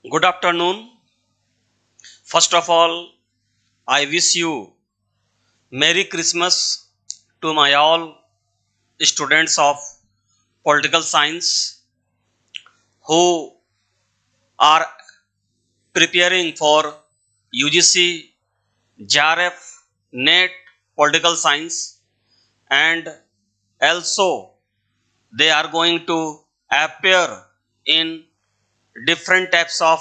Good afternoon. First of all, I wish you Merry Christmas to my all students of political science who are preparing for UGC, JRF, NET, political science, and also they are going to appear in different types of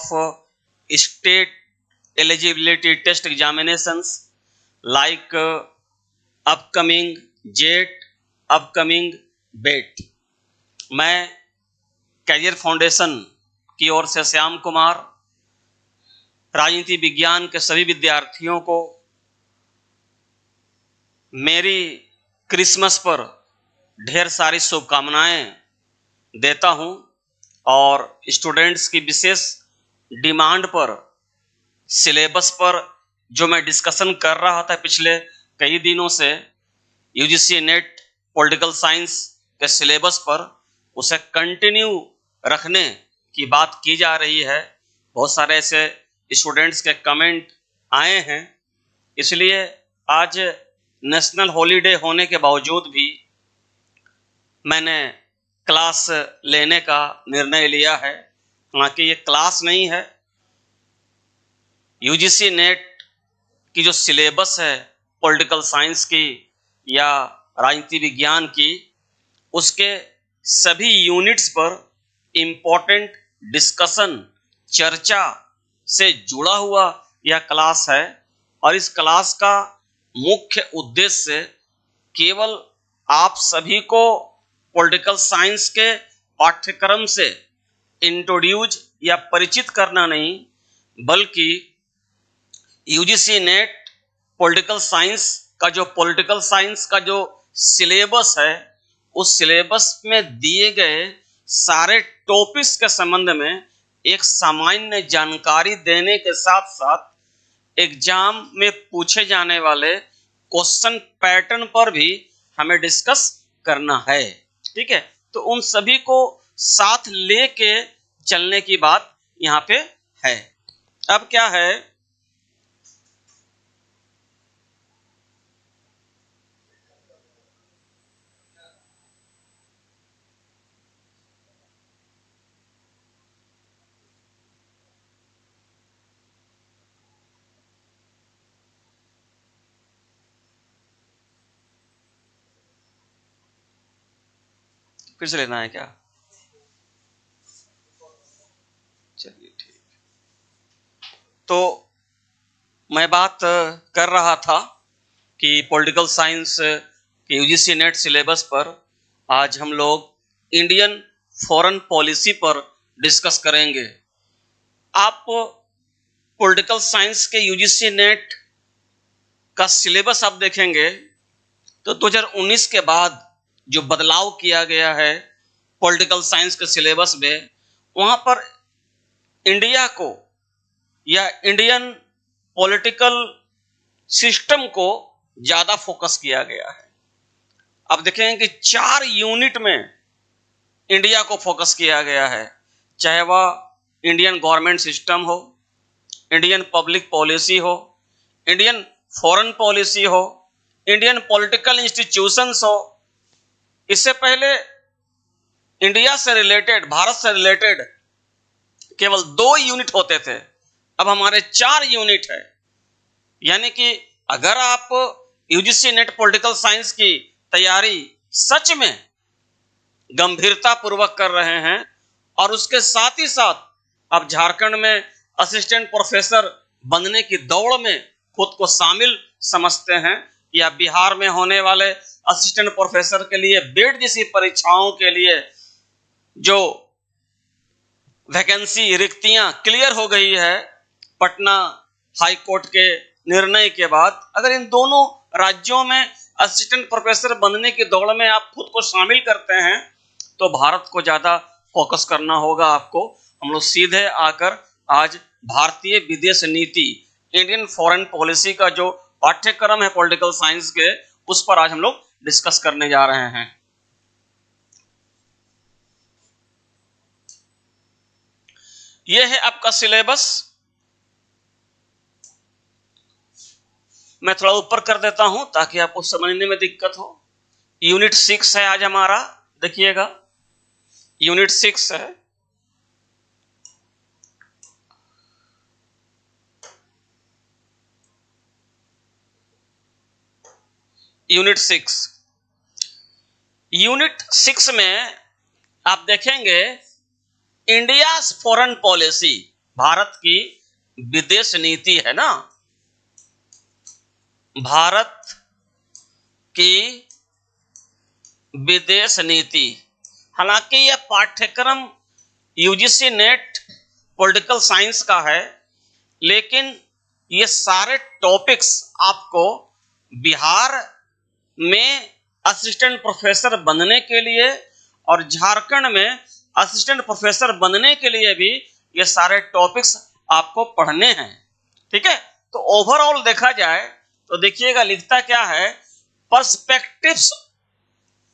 state eligibility test examinations like upcoming JET, upcoming BET. मैं career foundation की ओर से श्याम कुमार राजनीति विज्ञान के सभी विद्यार्थियों को मेरी क्रिसमस पर ढेर सारी शुभकामनाएं देता हूं और स्टूडेंट्स की विशेष डिमांड पर सिलेबस पर जो मैं डिस्कशन कर रहा था पिछले कई दिनों से यूजीसी नेट पॉलिटिकल साइंस के सिलेबस पर, उसे कंटिन्यू रखने की बात की जा रही है। बहुत सारे ऐसे स्टूडेंट्स के कमेंट आए हैं, इसलिए आज नेशनल हॉलीडे होने के बावजूद भी मैंने क्लास लेने का निर्णय लिया है। हालांकि ये क्लास नहीं है, यूजीसी नेट की जो सिलेबस है पॉलिटिकल साइंस की या राजनीति विज्ञान की, उसके सभी यूनिट्स पर इम्पोर्टेंट डिस्कशन, चर्चा से जुड़ा हुआ यह क्लास है। और इस क्लास का मुख्य उद्देश्य केवल आप सभी को पॉलिटिकल साइंस के पाठ्यक्रम से इंट्रोड्यूस या परिचित करना नहीं, बल्कि यूजीसी नेट पॉलिटिकल साइंस का जो सिलेबस है, उस सिलेबस में दिए गए सारे टॉपिक्स के संबंध में एक सामान्य जानकारी देने के साथ साथ एग्जाम में पूछे जाने वाले क्वेश्चन पैटर्न पर भी हमें डिस्कस करना है। ठीक है, तो उन सभी को साथ लेके चलने की बात यहाँ पे है। अब क्या है, फिर से लेना है क्या? चलिए ठीक। तो मैं बात कर रहा था कि पॉलिटिकल साइंस के यूजीसी नेट सिलेबस पर आज हम लोग इंडियन फॉरेन पॉलिसी पर डिस्कस करेंगे। आप पॉलिटिकल साइंस के यूजीसी नेट का सिलेबस आप देखेंगे तो 2019 के बाद जो बदलाव किया गया है पॉलिटिकल साइंस के सिलेबस में, वहां पर इंडिया को या इंडियन पॉलिटिकल सिस्टम को ज्यादा फोकस किया गया है। अब देखेंगे कि 4 यूनिट में इंडिया को फोकस किया गया है, चाहे वह इंडियन गवर्नमेंट सिस्टम हो, इंडियन पब्लिक पॉलिसी हो, इंडियन फॉरेन पॉलिसी हो, इंडियन पॉलिटिकल इंस्टीट्यूशंस हो। इससे पहले इंडिया से रिलेटेड, भारत से रिलेटेड केवल 2 यूनिट होते थे, अब हमारे 4 यूनिट है। यानी कि अगर आप यूजीसी नेट पॉलिटिकल साइंस की तैयारी सच में गंभीरता पूर्वक कर रहे हैं और उसके साथ ही साथ आप झारखंड में असिस्टेंट प्रोफेसर बनने की दौड़ में खुद को शामिल समझते हैं, या बिहार में होने वाले असिस्टेंट प्रोफेसर के लिए बेट जैसी परीक्षाओं के लिए जो वैकेंसी रिक्तियां क्लियर हो गई है पटना हाई कोर्ट के निर्णय के बाद, अगर इन दोनों राज्यों में असिस्टेंट प्रोफेसर बनने की दौड़ में आप खुद को शामिल करते हैं तो भारत को ज्यादा फोकस करना होगा आपको। हम लोग सीधे आकर आज भारतीय विदेश नीति, इंडियन फॉरेन पॉलिसी का जो पाठ्यक्रम है पॉलिटिकल साइंस के, उस पर आज हम लोग डिस्कस करने जा रहे हैं। ये है आपका सिलेबस। मैं थोड़ा ऊपर कर देता हूं ताकि आपको समझने में दिक्कत हो। यूनिट 6 है आज हमारा, देखिएगा यूनिट 6 है। यूनिट 6 में आप देखेंगे इंडिया फॉरेन पॉलिसी, भारत की विदेश नीति है ना, भारत की विदेश नीति। हालांकि यह पाठ्यक्रम यूजीसी नेट पॉलिटिकल साइंस का है, लेकिन ये सारे टॉपिक्स आपको बिहार में असिस्टेंट प्रोफेसर बनने के लिए और झारखंड में असिस्टेंट प्रोफेसर बनने के लिए भी ये सारे टॉपिक्स आपको पढ़ने हैं। ठीक है, तो ओवरऑल देखा जाए तो देखिएगा लिखता क्या है, perspectives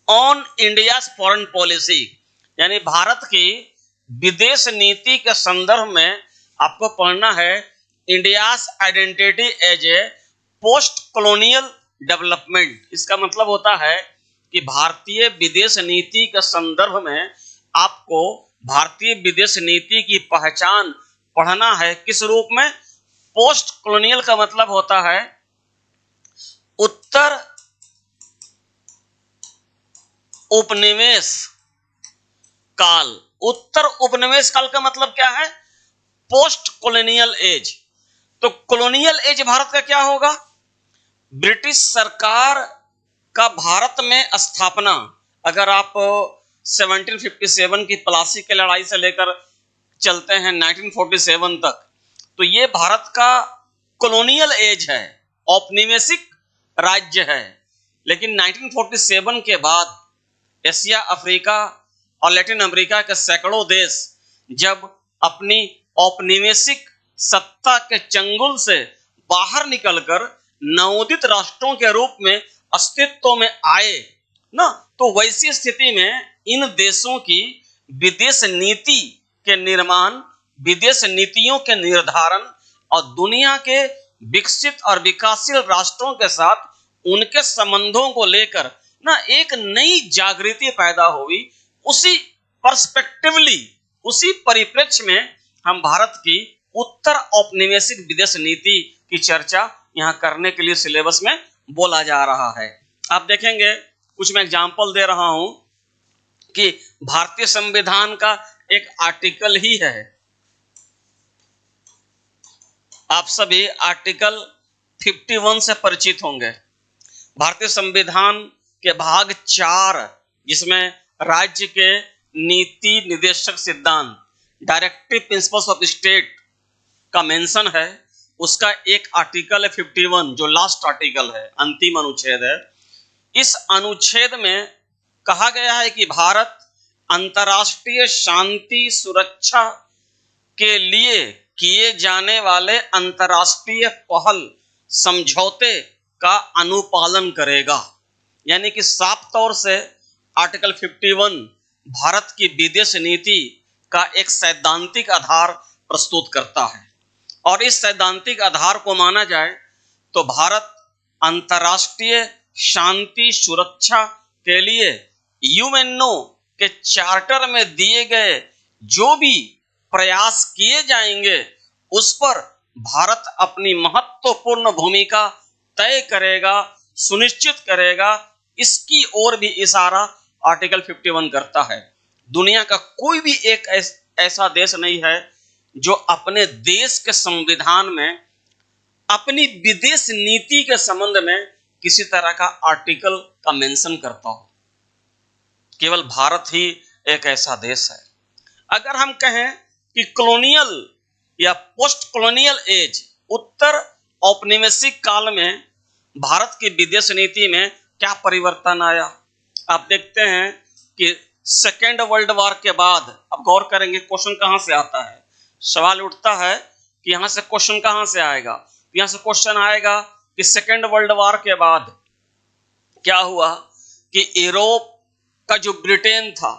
on India foreign policy, यानी भारत की विदेश नीति के संदर्भ में आपको पढ़ना है India's identity as a post colonial development. इसका मतलब होता है कि भारतीय विदेश नीति के संदर्भ में आपको भारतीय विदेश नीति की पहचान पढ़ना है। किस रूप में? पोस्ट कॉलोनियल का मतलब होता है उत्तर उपनिवेश काल। उत्तर उपनिवेश काल का मतलब क्या है? Post colonial age. तो कॉलोनियल एज भारत का क्या होगा? ब्रिटिश सरकार का भारत में स्थापना। अगर आप 1757 की प्लासी की लड़ाई से लेकर चलते हैं 1947 तक, तो ये भारत का कॉलोनियल एज है, औपनिवेशिक राज्य है। लेकिन 1947 के बाद एशिया, अफ्रीका और लैटिन अमेरिका के सैकड़ों देश जब अपनी औपनिवेशिक सत्ता के चंगुल से बाहर निकलकर नवोदित राष्ट्रों के रूप में अस्तित्व में आए ना, तो वैसी स्थिति में इन देशों की विदेश नीति के निर्माण, विदेश नीतियों के निर्धारण और दुनिया के विकसित और विकासशील राष्ट्रों के साथ उनके संबंधों को लेकर ना एक नई जागृति पैदा हुई। उसी पर्सपेक्टिवली, उसी परिप्रेक्ष्य में हम भारत की उत्तर औपनिवेशिक विदेश नीति की चर्चा यहां करने के लिए सिलेबस में बोला जा रहा है। आप देखेंगे कुछ मैं एग्जांपल दे रहा हूं कि भारतीय संविधान का एक आर्टिकल ही है, आप सभी आर्टिकल 51 से परिचित होंगे। भारतीय संविधान के भाग 4 जिसमें राज्य के नीति निर्देशक सिद्धांत, डायरेक्टिव प्रिंसिपल्स ऑफ स्टेट का मेंशन है, उसका एक आर्टिकल है 51 जो लास्ट आर्टिकल है, अंतिम अनुच्छेद है। इस अनुच्छेद में कहा गया है कि भारत अंतर्राष्ट्रीय शांति सुरक्षा के लिए किए जाने वाले अंतर्राष्ट्रीय पहल समझौते का अनुपालन करेगा। यानी कि साफ तौर से आर्टिकल 51 भारत की विदेश नीति का एक सैद्धांतिक आधार प्रस्तुत करता है। और इस सैद्धांतिक आधार को माना जाए तो भारत अंतर्राष्ट्रीय शांति सुरक्षा के लिए यूएनओ के चार्टर में दिए गए जो भी प्रयास किए जाएंगे उस पर भारत अपनी महत्वपूर्ण भूमिका तय करेगा, सुनिश्चित करेगा। इसकी ओर भी इशारा आर्टिकल 51 करता है। दुनिया का कोई भी एक ऐसा देश नहीं है जो अपने देश के संविधान में अपनी विदेश नीति के संबंध में किसी तरह का आर्टिकल का मेंशन करता हो। केवल भारत ही एक ऐसा देश है। अगर हम कहें कि कॉलोनियल या पोस्ट कॉलोनियल एज, उत्तर औपनिवेशिक काल में भारत की विदेश नीति में क्या परिवर्तन आया, आप देखते हैं कि सेकेंड वर्ल्ड वॉर के बाद, अब गौर करेंगे क्वेश्चन कहां से आता है, सवाल उठता है कि यहां से क्वेश्चन कहां से आएगा। यहां से क्वेश्चन आएगा कि सेकेंड वर्ल्ड वॉर के बाद क्या हुआ कि यूरोप का जो ब्रिटेन था,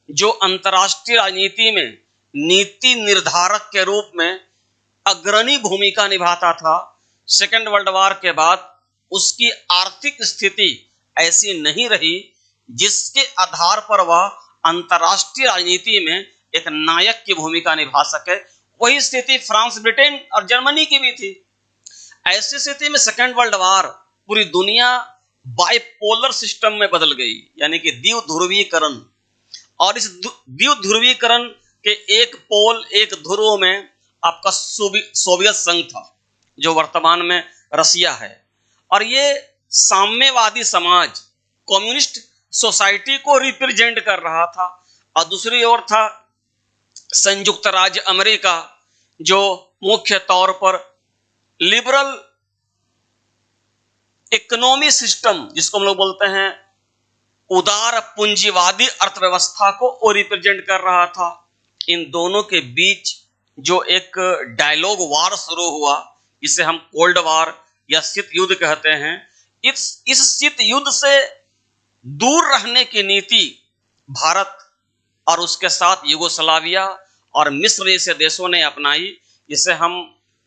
जो अंतर्राष्ट्रीय राजनीति में नीति निर्धारक के रूप में अग्रणी भूमिका निभाता था। सेकेंड वर्ल्ड वॉर के बाद उसकी आर्थिक स्थिति ऐसी नहीं रही जिसके आधार पर वह अंतर्राष्ट्रीय राजनीति में एक नायक की भूमिका निभा सके। वही स्थिति फ्रांस, ब्रिटेन और जर्मनी की भी थी। ऐसी स्थिति में सेकेंड वर्ल्ड वॉर पूरी दुनिया बाइपोलर सिस्टम में बदल गई, यानी कि द्विध्रुवीकरण। और इस द्विध्रुवीकरण के एक पोल, एक ध्रुव में आपका सोवियत संघ था, जो वर्तमान में रसिया है। और ये साम्यवादी समाज, कम्युनिस्ट सोसाइटी को रिप्रेजेंट कर रहा था। और दूसरी ओर था संयुक्त राज्य अमेरिका, जो मुख्य तौर पर लिबरल इकोनॉमी सिस्टम, जिसको हम लोग बोलते हैं उदार पूंजीवादी अर्थव्यवस्था को वो रिप्रेजेंट कर रहा था। इन दोनों के बीच जो एक डायलॉग वार शुरू हुआ, इसे हम कोल्ड वार या शीत युद्ध कहते हैं। इस शीत युद्ध से दूर रहने की नीति भारत और उसके साथ यूगोस्लाविया और मिस्र जैसे देशों ने अपनाई, जिसे हम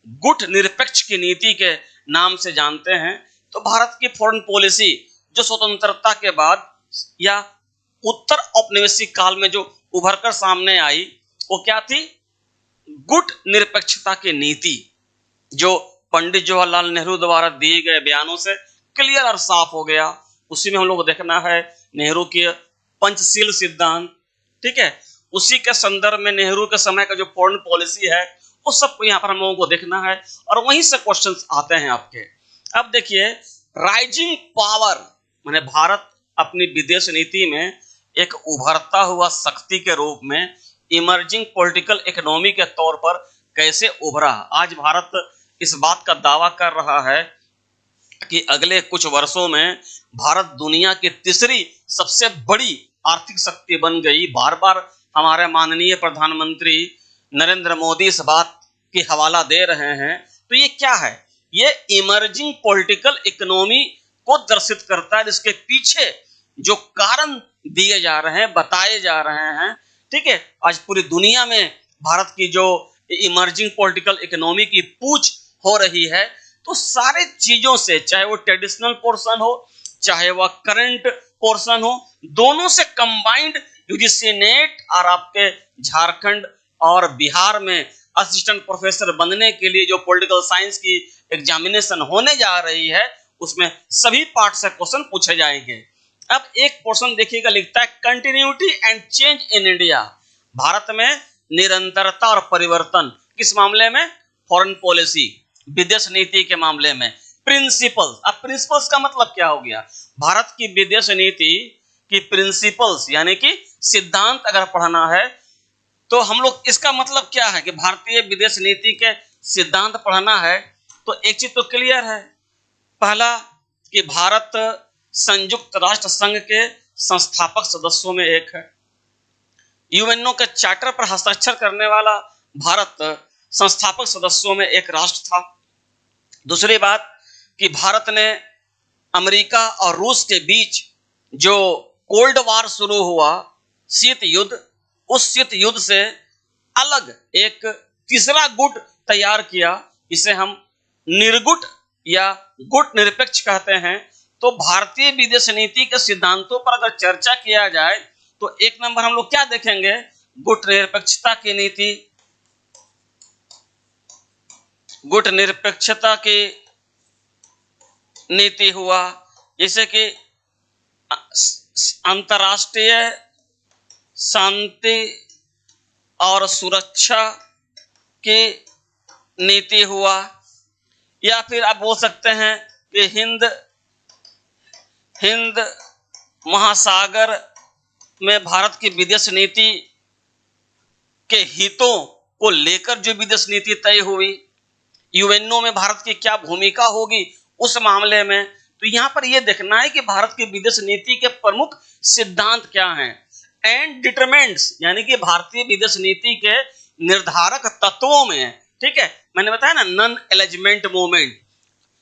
गुट निरपेक्ष की नीति के नाम से जानते हैं। तो भारत की फॉरेन पॉलिसी जो स्वतंत्रता के बाद या उत्तर औपनिवेशिक काल में जो उभरकर सामने आई, वो क्या थी? गुट निरपेक्षता की नीति, जो पंडित जवाहरलाल नेहरू द्वारा दिए गए बयानों से क्लियर और साफ हो गया। उसी में हम लोग को देखना है नेहरू के पंचशील सिद्धांत, ठीक है। उसी के संदर्भ में नेहरू के समय का जो फॉरेन पॉलिसी है, उस सबको यहाँ पर हम लोगों को देखना है और वहीं से क्वेश्चंस आते हैं आपके। अब देखिए, राइजिंग पावर माने भारत अपनी विदेश नीति में एक उभरता हुआ शक्ति के रूप में इमर्जिंग पॉलिटिकल इकोनॉमी के तौर पर कैसे उभरा। आज भारत इस बात का दावा कर रहा है कि अगले कुछ वर्षों में भारत दुनिया की तीसरी सबसे बड़ी आर्थिक शक्ति बन गई। बार बार हमारे माननीय प्रधानमंत्री नरेंद्र मोदी इस बात की हवाला दे रहे हैं। तो ये क्या है? ये इमर्जिंग पॉलिटिकल इकोनॉमी को दर्शित करता है, जिसके पीछे जो कारण दिए जा रहे हैं, बताए जा रहे हैं, ठीक है। आज पूरी दुनिया में भारत की जो इमर्जिंग पॉलिटिकल इकोनॉमी की पूछ हो रही है, तो सारे चीजों से, चाहे वो ट्रेडिशनल पोर्शन हो, चाहे वह करंट पोर्शन हो, दोनों से कंबाइंड यूजीसी नेट और आपके झारखंड और बिहार में असिस्टेंट प्रोफेसर बनने के लिए जो पॉलिटिकल साइंस की एग्जामिनेशन होने जा रही है, उसमें सभी पार्ट से क्वेश्चन पूछे जाएंगे। अब एक पोर्शन देखिएगा, लिखता है continuity and change in India. Bharat में निरंतरता और परिवर्तन किस मामले में? फॉरेन पॉलिसी, विदेश नीति के मामले में। प्रिंसिपल्स, अब प्रिंसिपल्स का मतलब क्या हो गया? भारत की विदेश नीति की प्रिंसिपल्स यानी कि सिद्धांत अगर पढ़ना है तो हम लोग, इसका मतलब क्या है कि भारतीय विदेश नीति के सिद्धांत पढ़ना है तो एक चीज तो क्लियर है। पहला कि भारत संयुक्त राष्ट्र संघ के संस्थापक सदस्यों में एक है। यूएनओ के चार्टर पर हस्ताक्षर करने वाला भारत संस्थापक सदस्यों में एक राष्ट्र था। दूसरी बात कि भारत ने अमेरिका और रूस के बीच जो कोल्ड वार शुरू हुआ, शीत युद्ध, उस शीत युद्ध से अलग एक तीसरा गुट तैयार किया, इसे हम निर्गुट या गुट निरपेक्ष कहते हैं। तो भारतीय विदेश नीति के सिद्धांतों पर अगर चर्चा किया जाए तो एक नंबर हम लोग क्या देखेंगे? गुट निरपेक्षता की नीति। गुट निरपेक्षता की नीति हुआ, जैसे कि अंतर्राष्ट्रीय शांति और सुरक्षा की नीति हुआ, या फिर आप बोल सकते हैं कि हिंद महासागर में भारत की विदेश नीति के हितों को लेकर जो विदेश नीति तय हुई, यूएनओ में भारत की क्या भूमिका होगी उस मामले में। तो यहां पर यह देखना है कि भारत की विदेश नीति के प्रमुख सिद्धांत क्या हैं। एंड डिटरमेंट्स यानी कि भारतीय विदेश नीति के निर्धारक तत्वों में, ठीक है, मैंने बताया ना, नॉन एलिजमेंट मूवमेंट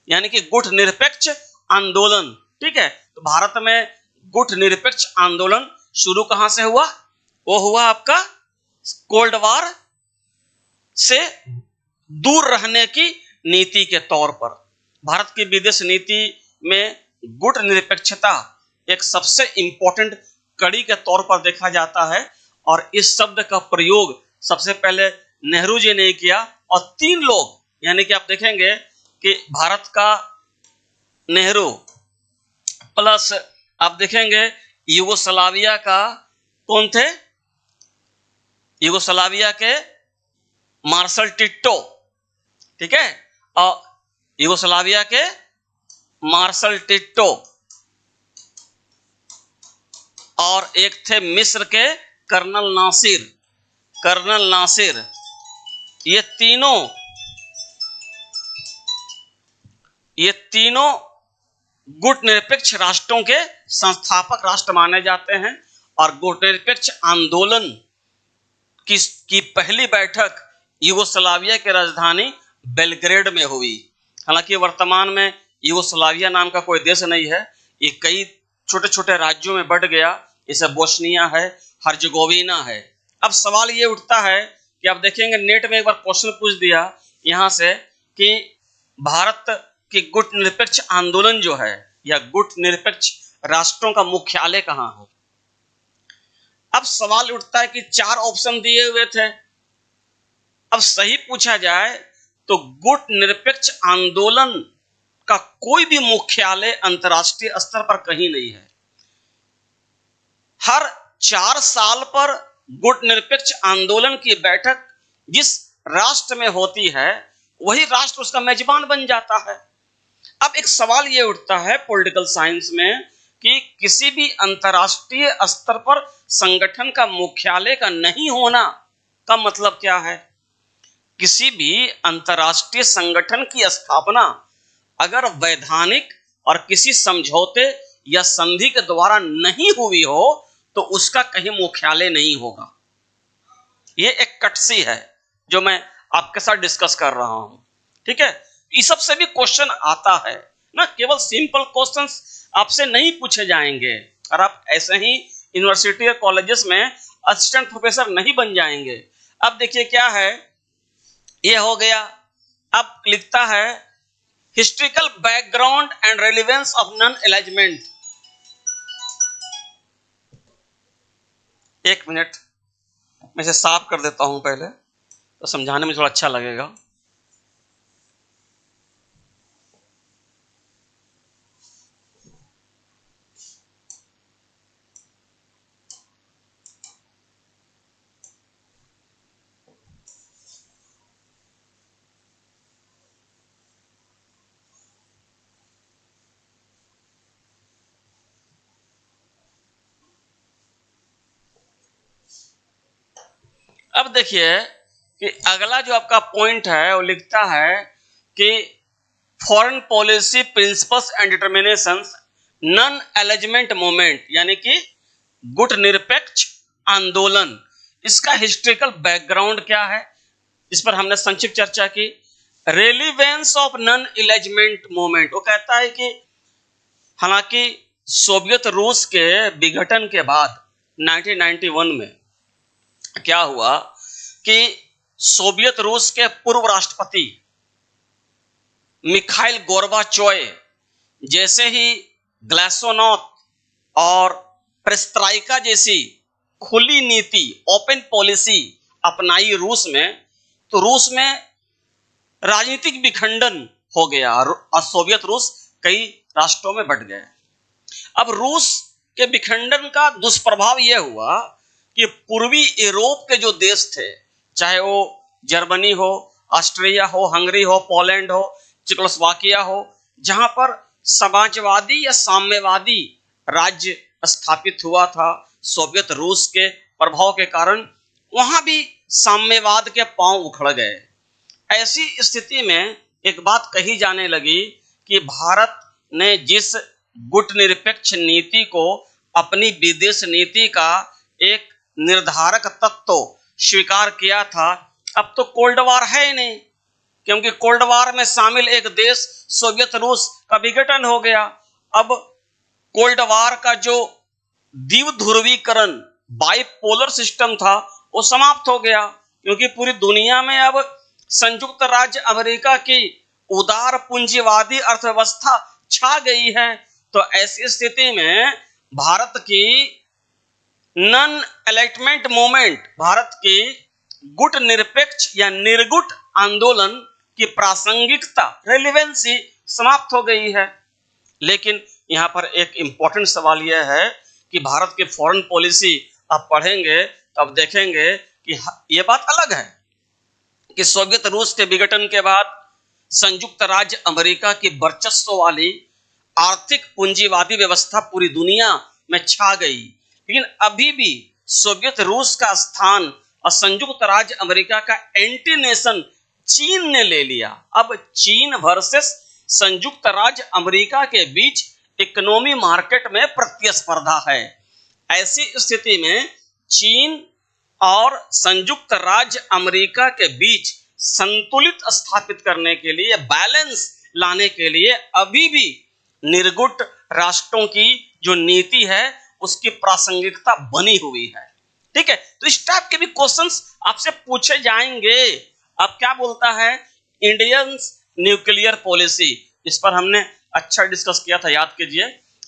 यानी कि गुट निरपेक्ष आंदोलन, ठीक है। तो भारत में गुट निरपेक्ष आंदोलन शुरू कहां से हुआ? वो हुआ आपका कोल्ड वॉर से दूर रहने की नीति के तौर पर भारत की विदेश नीति में गुट निरपेक्षता एक सबसे इंपॉर्टेंट कड़ी के तौर पर देखा जाता है। और इस शब्द का प्रयोग सबसे पहले नेहरू जी ने किया और 3 लोग, यानी कि आप देखेंगे कि भारत का नेहरू प्लस आप देखेंगे यूगोस्लाविया का कौन थे, यूगोस्लाविया के मार्शल टिट्टो, ठीक है, और यूगोस्लाविया के मार्शल टिट्टो, और एक थे मिस्र के कर्नल नासिर। ये तीनों गुट निरपेक्ष राष्ट्रों के संस्थापक राष्ट्र माने जाते हैं। और गुट निरपेक्ष आंदोलन की पहली बैठक यूगोस्लाविया की राजधानी बेलग्रेड में हुई। हालांकि वर्तमान में यूगोस्लाविया नाम का कोई देश नहीं है, ये कई छोटे छोटे राज्यों में बंट गया, जैसे बोस्निया है, हर्जगोविना है। अब सवाल ये उठता है कि आप देखेंगे नेट में एक बार क्वेश्चन पूछ दिया यहां से कि भारत की गुट निरपेक्ष आंदोलन जो है या गुट निरपेक्ष राष्ट्रों का मुख्यालय कहां है। अब सवाल उठता है कि 4 ऑप्शन दिए हुए थे, अब सही पूछा जाए तो गुट निरपेक्ष आंदोलन का कोई भी मुख्यालय अंतर्राष्ट्रीय स्तर पर कहीं नहीं है। हर 4 साल पर गुट निरपेक्ष आंदोलन की बैठक जिस राष्ट्र में होती है वही राष्ट्र उसका मेजबान बन जाता है। अब एक सवाल यह उठता है पॉलिटिकल साइंस में कि किसी भी अंतर्राष्ट्रीय स्तर पर संगठन का मुख्यालय का नहीं होना का मतलब क्या है। किसी भी अंतर्राष्ट्रीय संगठन की स्थापना अगर वैधानिक और किसी समझौते या संधि के द्वारा नहीं हुई हो तो उसका कहीं मुख्यालय नहीं होगा। यह एक कटसी है जो मैं आपके साथ डिस्कस कर रहा हूं, ठीक है। इस सब से भी क्वेश्चन आता है ना, केवल सिंपल क्वेश्चंस आपसे नहीं पूछे जाएंगे और आप ऐसे ही यूनिवर्सिटी और कॉलेजेस में असिस्टेंट प्रोफेसर नहीं बन जाएंगे। अब देखिए क्या है, ये हो गया। अब लिखता है historical background and relevance of non alignment. 1 minute मैं इसे साफ कर देता हूं पहले, तो समझाने में थोड़ा अच्छा लगेगा। अब देखिए कि अगला जो आपका पॉइंट है वो लिखता है कि foreign policy principles and determinations non alignment movement, यानी कि गुट निरपेक्ष आंदोलन, इसका हिस्ट्रिकल बैकग्राउंड क्या है, इस पर हमने संक्षिप्त चर्चा की। Relevance of non alignment movement, वो कहता है कि हालांकि सोवियत रूस के विघटन के बाद 1991 में क्या हुआ कि सोवियत रूस के पूर्व राष्ट्रपति मिखाइल गोर्बाचोव जैसे ही ग्लासोनोव और पेरेस्ट्राइका जैसी खुली नीति, ओपन पॉलिसी अपनाई रूस में, तो रूस में राजनीतिक विखंडन हो गया और सोवियत रूस कई राष्ट्रों में बंट गए। अब रूस के विखंडन का दुष्प्रभाव यह हुआ कि पूर्वी यूरोप के जो देश थे, चाहे वो जर्मनी हो, ऑस्ट्रिया हो, हंगरी हो, पोलैंड हो, चेकोस्लोवाकिया हो, जहां पर समाजवादी या साम्यवादी राज्य स्थापित हुआ था सोवियत रूस के प्रभाव के कारण, वहां भी साम्यवाद के पांव उखड़ गए। ऐसी स्थिति में एक बात कही जाने लगी कि भारत ने जिस गुट निरपेक्ष नीति को अपनी विदेश नीति का एक निर्धारक तत्व स्वीकार किया था, अब तो कोल्ड वॉर है ही नहीं, क्योंकि कोल्ड वॉर में शामिल एक देश सोवियत रूस का विघटन हो गया। अब कोल्ड वॉर का जो द्विध्रुवीकरण बाइपोलर सिस्टम था वो समाप्त हो गया, क्योंकि पूरी दुनिया में अब संयुक्त राज्य अमेरिका की उदार पूंजीवादी अर्थव्यवस्था छा गई है। तो ऐसी स्थिति में भारत की नॉन एलाइटमेंट मूवमेंट, भारत की गुट निरपेक्ष या निर्गुट आंदोलन की प्रासंगिकता, रेलिवेंसी समाप्त हो गई है। लेकिन यहाँ पर एक इंपॉर्टेंट सवाल यह है कि भारत की फॉरेन पॉलिसी आप पढ़ेंगे तो आप देखेंगे कि यह बात अलग है कि सोवियत रूस के विघटन के बाद संयुक्त राज्य अमेरिका की वर्चस्व वाली आर्थिक पूंजीवादी व्यवस्था पूरी दुनिया में छा गई, लेकिन अभी भी सोवियत रूस का स्थान और संयुक्त राज्य अमेरिका का एंटी नेशन चीन ने ले लिया। अब चीन वर्सेस संयुक्त राज्य अमेरिका के बीच इकोनॉमी मार्केट में प्रतिस्पर्धा है। ऐसी स्थिति में चीन और संयुक्त राज्य अमेरिका के बीच संतुलित स्थापित करने के लिए, बैलेंस लाने के लिए अभी भी निर्गुट राष्ट्रों की जो नीति है उसकी प्रासंगिकता बनी हुई है। ठीक है, तो इस टाइप के भी क्वेश्चंस आपसे पूछे जाएंगे। अब क्या बोलता है इंडियन न्यूक्लियर पॉलिसी, इस पर हमने अच्छा डिस्कस किया था, याद कीजिए,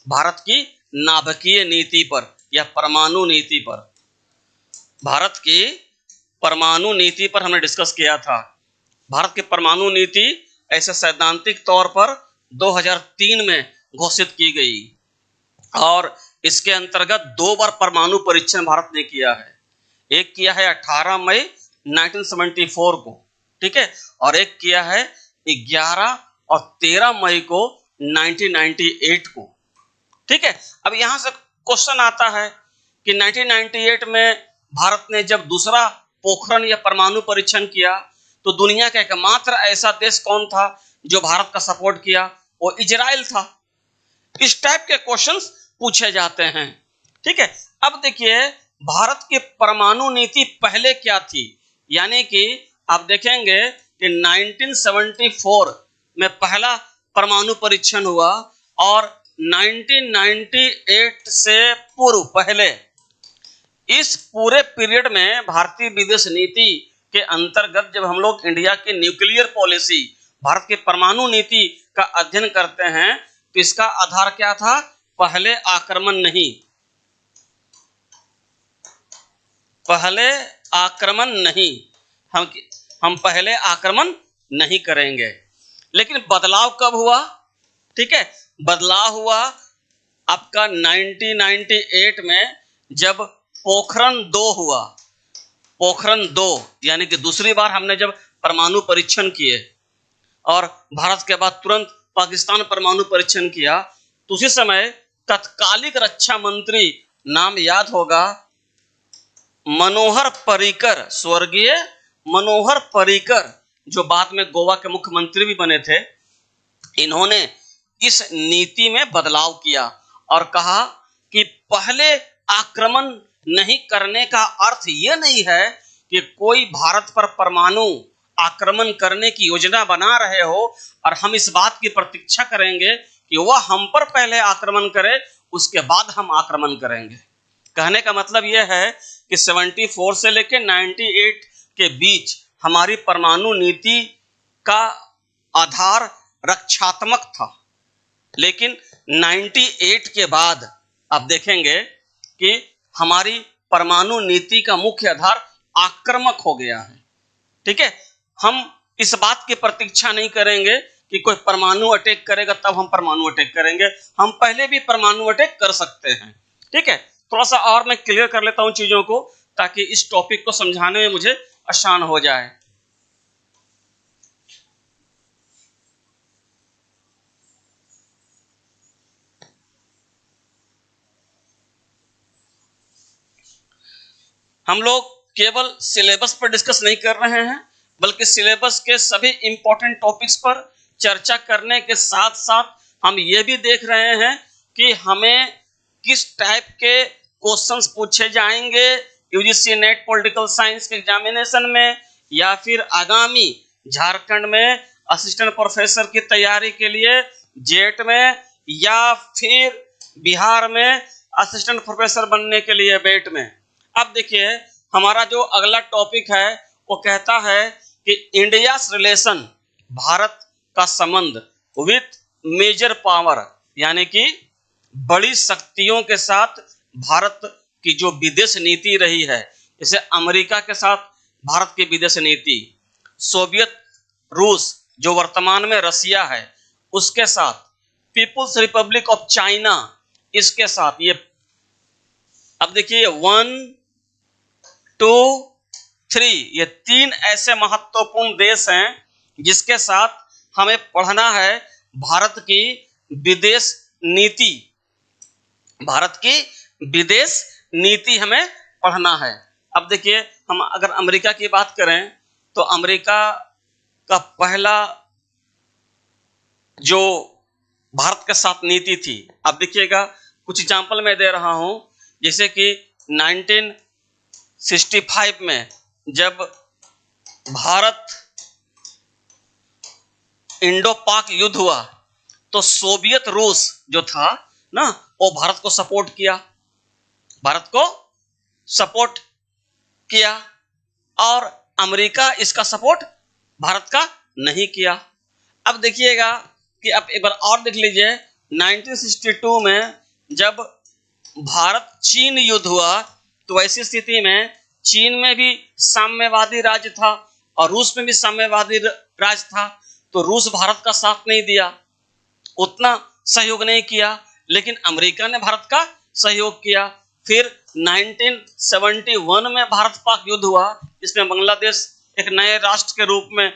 भारत की नाभिकीय नीति पर या परमाणु नीति पर, भारत की परमाणु नीति पर हमने डिस्कस किया था। भारत की परमाणु नीति ऐसे सैद्धांतिक तौर पर 2003 में घोषित की गई और इसके अंतर्गत 2 बार परमाणु परीक्षण भारत ने किया है। एक किया है 18 मई 1974 को, ठीक है, और एक किया है 11 और 13 मई को 1998 को। ठीक है, अब यहां से क्वेश्चन आता है कि 1998 में भारत ने जब दूसरा पोखरण या परमाणु परीक्षण किया तो दुनिया का एकमात्र ऐसा देश कौन था जो भारत का सपोर्ट किया? वो इजराइल था। इस टाइप के क्वेश्चंस पूछे जाते हैं। ठीक है, अब देखिए भारत की परमाणु नीति पहले क्या थी, यानी कि आप देखेंगे कि 1974 में पहला परमाणु परीक्षण हुआ और 1998 से पूर्व पहले इस पूरे पीरियड में भारतीय विदेश नीति के अंतर्गत जब हम लोग इंडिया की न्यूक्लियर पॉलिसी, भारत की परमाणु नीति का अध्ययन करते हैं तो इसका आधार क्या था? पहले आक्रमण नहीं, पहले आक्रमण नहीं, हम पहले आक्रमण नहीं करेंगे। लेकिन बदलाव कब हुआ? ठीक है, बदलाव हुआ आपका 1998 में जब पोखरण 2 हुआ। पोखरण 2 यानी कि दूसरी बार हमने जब परमाणु परीक्षण किए और भारत के बाद तुरंत पाकिस्तान परमाणु परीक्षण किया, तो उसी समय तत्कालिक रक्षा मंत्री, नाम याद होगा, मनोहर पर्रिकर, स्वर्गीय मनोहर पर्रिकर, जो बाद में गोवा के मुख्यमंत्री भी बने थे, इन्होंने इस नीति में बदलाव किया और कहा कि पहले आक्रमण नहीं करने का अर्थ यह नहीं है कि कोई भारत पर परमाणु आक्रमण करने की योजना बना रहे हो और हम इस बात की प्रतीक्षा करेंगे कि वह हम पर पहले आक्रमण करे, उसके बाद हम आक्रमण करेंगे। कहने का मतलब यह है कि 74 से लेकर 98 के बीच हमारी परमाणु नीति का आधार रक्षात्मक था, लेकिन 98 के बाद आप देखेंगे कि हमारी परमाणु नीति का मुख्य आधार आक्रामक हो गया है। ठीक है, हम इस बात की प्रतीक्षा नहीं करेंगे कि कोई परमाणु अटैक करेगा तब हम परमाणु अटैक करेंगे, हम पहले भी परमाणु अटैक कर सकते हैं। ठीक है, थोड़ा सा और मैं क्लियर कर लेता हूं चीजों को ताकि इस टॉपिक को समझाने में मुझे आसान हो जाए। हम लोग केवल सिलेबस पर डिस्कस नहीं कर रहे हैं, बल्कि सिलेबस के सभी इंपॉर्टेंट टॉपिक्स पर चर्चा करने के साथ साथ हम ये भी देख रहे हैं कि हमें किस टाइप के क्वेश्चंस पूछे जाएंगे यूजीसी नेट पॉलिटिकल साइंस के एग्जामिनेशन में, या फिर आगामी झारखंड में असिस्टेंट प्रोफेसर की तैयारी के लिए जेट में, या फिर बिहार में असिस्टेंट प्रोफेसर बनने के लिए बेट में। अब देखिए हमारा जो अगला टॉपिक है वो कहता है कि इंडिया रिलेशन, भारत का संबंध विथ मेजर पावर, यानी कि बड़ी शक्तियों के साथ भारत की जो विदेश नीति रही है, जैसे अमेरिका के साथ भारत की विदेश नीति, सोवियत रूस जो वर्तमान में रसिया है उसके साथ, पीपुल्स रिपब्लिक ऑफ चाइना इसके साथ, ये अब देखिए 1, 2, 3 ये 3 ऐसे महत्वपूर्ण देश हैं जिसके साथ हमें पढ़ना है भारत की विदेश नीति। भारत की विदेश नीति हमें पढ़ना है। अब देखिए हम अगर अमेरिका की बात करें तो अमेरिका का पहला जो भारत के साथ नीति थी, अब देखिएगा कुछ एग्जाम्पल मैं दे रहा हूं, जैसे कि 1965 में जब भारत इंडो पाक युद्ध हुआ तो सोवियत रूस जो था ना वो भारत को सपोर्ट किया, भारत को सपोर्ट किया, और अमेरिका इसका सपोर्ट भारत का नहीं किया। अब देखिएगा कि अब एक बार और देख लीजिए 1962 में जब भारत चीन युद्ध हुआ तो ऐसी स्थिति में चीन में भी साम्यवादी राज्य था और रूस में भी साम्यवादी राज्य था, तो रूस भारत का साथ नहीं दिया, उतना सहयोग नहीं किया, लेकिन अमेरिका ने भारत का सहयोग किया। फिर 1971 में भारत पाक युद्ध हुआ, जिसमें बांग्लादेश एक नए राष्ट्र के रूप में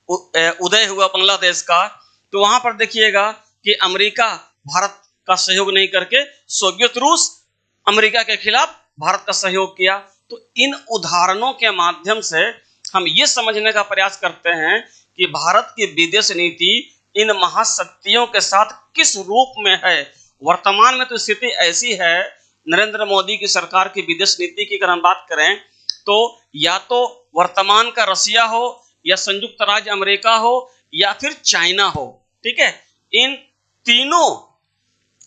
उदय हुआ बांग्लादेश का, तो वहां पर देखिएगा कि अमेरिका भारत का सहयोग नहीं करके सोवियत रूस अमेरिका के खिलाफ भारत का सहयोग किया। तो इन उदाहरणों के माध्यम से हम ये समझने का प्रयास करते हैं कि भारत की विदेश नीति इन महाशक्तियों के साथ किस रूप में है। वर्तमान में तो स्थिति ऐसी है, नरेंद्र मोदी की सरकार की विदेश नीति की अगर हम बात करें तो या तो वर्तमान का रसिया हो या संयुक्त राज्य अमेरिका हो या फिर चाइना हो, ठीक है। इन तीनों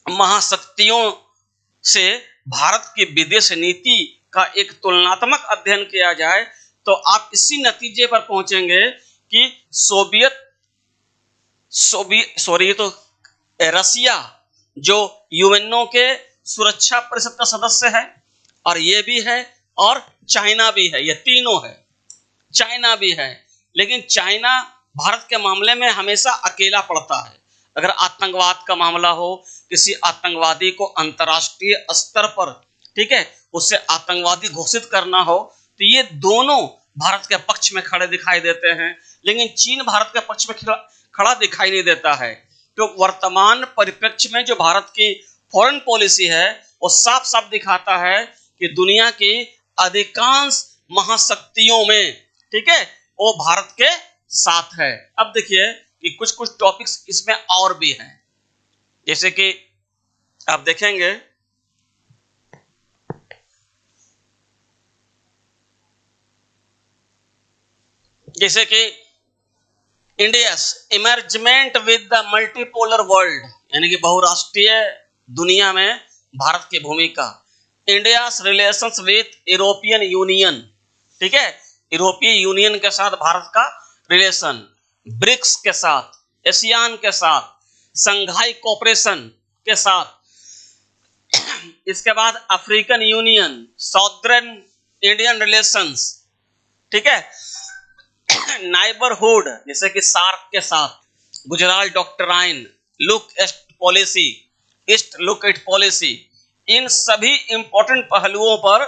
महाशक्तियों से भारत की विदेश नीति का एक तुलनात्मक अध्ययन किया जाए तो आप इसी नतीजे पर पहुंचेंगे कि रसिया जो यूएनओ के सुरक्षा परिषद का सदस्य है और ये भी है और चाइना भी है, ये तीनों है, चाइना भी है, लेकिन चाइना भारत के मामले में हमेशा अकेला पड़ता है। अगर आतंकवाद का मामला हो, किसी आतंकवादी को अंतर्राष्ट्रीय स्तर पर, ठीक है, उससे आतंकवादी घोषित करना हो तो ये दोनों भारत के पक्ष में खड़े दिखाई देते हैं, लेकिन चीन भारत के पक्ष में खड़ा दिखाई नहीं देता है। तो वर्तमान परिप्रेक्ष्य में जो भारत की फॉरेन पॉलिसी है वो साफ साफ दिखाता है कि दुनिया की अधिकांश महाशक्तियों में, ठीक है, वो भारत के साथ है। अब देखिए कि कुछ कुछ टॉपिक्स इसमें और भी हैं, जैसे कि आप देखेंगे जैसे कि India's emergence with the multipolar world, यानी कि बहुराष्ट्रीय दुनिया में भारत की भूमिका, India's relations with European Union, ठीक है, यूरोपीय यूनियन के साथ भारत का रिलेशन, ब्रिक्स के साथ, एशियान के साथ, संघाई कोऑपरेशन के साथ, इसके बाद African Union, Southern Indian relations, ठीक है, नाइबरहुड जैसे कि सार्क के साथ, Gujarat doctrine, look east policy, east look east policy, इन सभी इंपॉर्टेंट पहलुओं पर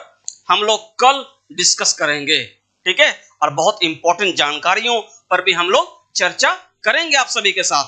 हम लोग कल डिस्कस करेंगे, ठीक है, और बहुत इंपॉर्टेंट जानकारियों पर भी हम लोग चर्चा करेंगे आप सभी के साथ।